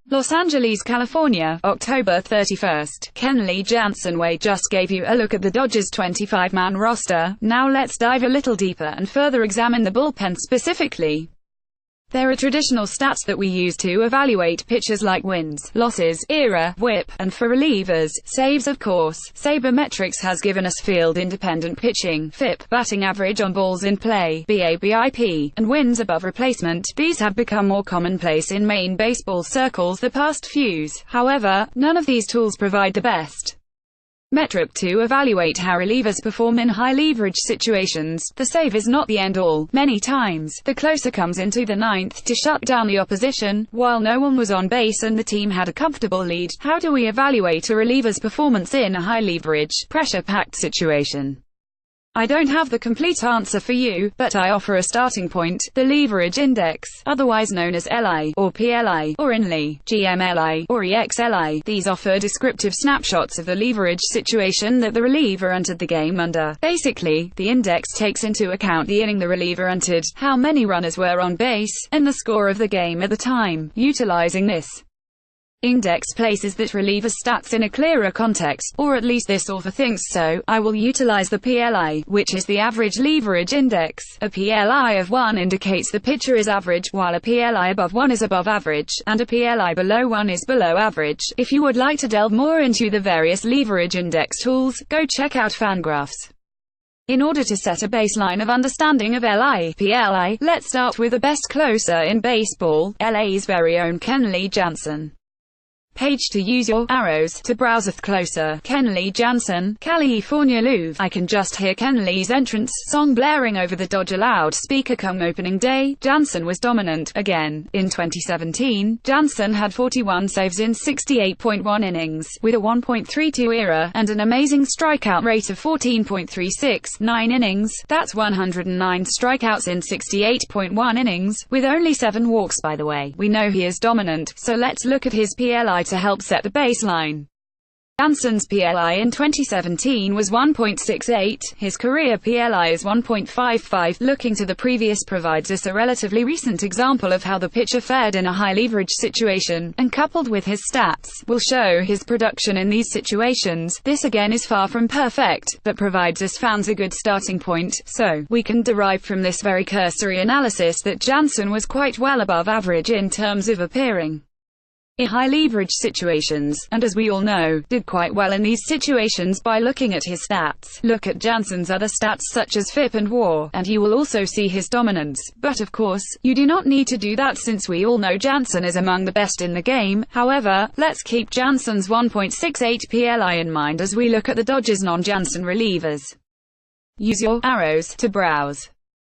Los Angeles, California, October 31st. Kenley Jansen. We just gave you a look at the Dodgers' 25-man roster. Now let's dive a little deeper and further examine the bullpen specifically. There are traditional stats that we use to evaluate pitchers like wins, losses, ERA, WHIP, and for relievers, saves of course. Sabermetrics has given us field-independent pitching, FIP, batting average on balls in play, BABIP, and wins above replacement. These have become more commonplace in main baseball circles the past few. However, none of these tools provide the best metric to evaluate how relievers perform in high-leverage situations. The save is not the end-all. Many times, the closer comes into the ninth to shut down the opposition, while no one was on base and the team had a comfortable lead. How do we evaluate a reliever's performance in a high-leverage, pressure-packed situation? I don't have the complete answer for you, but I offer a starting point, the leverage index, otherwise known as LI, or PLI, or INLI, GMLI, or EXLI. These offer descriptive snapshots of the leverage situation that the reliever entered the game under. Basically, the index takes into account the inning the reliever entered, how many runners were on base, and the score of the game at the time. Utilizing this index places that reliever stats in a clearer context, or at least this author thinks so. I will utilize the PLI, which is the average leverage index. A PLI of 1 indicates the pitcher is average, while a PLI above 1 is above average, and a PLI below 1 is below average. If you would like to delve more into the various leverage index tools, go check out Fangraphs. In order to set a baseline of understanding of LI, PLI, let's start with the best closer in baseball, LA's very own Kenley Jansen. Page to use your arrows to browse with closer. Kenley Jansen, California Louvre. I can just hear Kenley's entrance song blaring over the Dodger loudspeaker come opening day. Jansen was dominant again. In 2017, Jansen had 41 saves in 68.1 innings, with a 1.32 ERA, and an amazing strikeout rate of 14.36, 9 innings. That's 109 strikeouts in 68.1 innings, with only 7 walks by the way. We know he is dominant, so let's look at his PLI to help set the baseline. Jansen's PLI in 2017 was 1.68, his career PLI is 1.55. Looking to the previous provides us a relatively recent example of how the pitcher fared in a high-leverage situation, and coupled with his stats, will show his production in these situations. This again is far from perfect, but provides us fans a good starting point, so we can derive from this very cursory analysis that Jansen was quite well above average in terms of appearing in high-leverage situations, and as we all know, did quite well in these situations by looking at his stats. Look at Jansen's other stats such as FIP and WAR, and you will also see his dominance. But of course, you do not need to do that since we all know Jansen is among the best in the game. However, let's keep Jansen's 1.68 PLI in mind as we look at the Dodgers' non-Jansen relievers. Use your arrows to browse.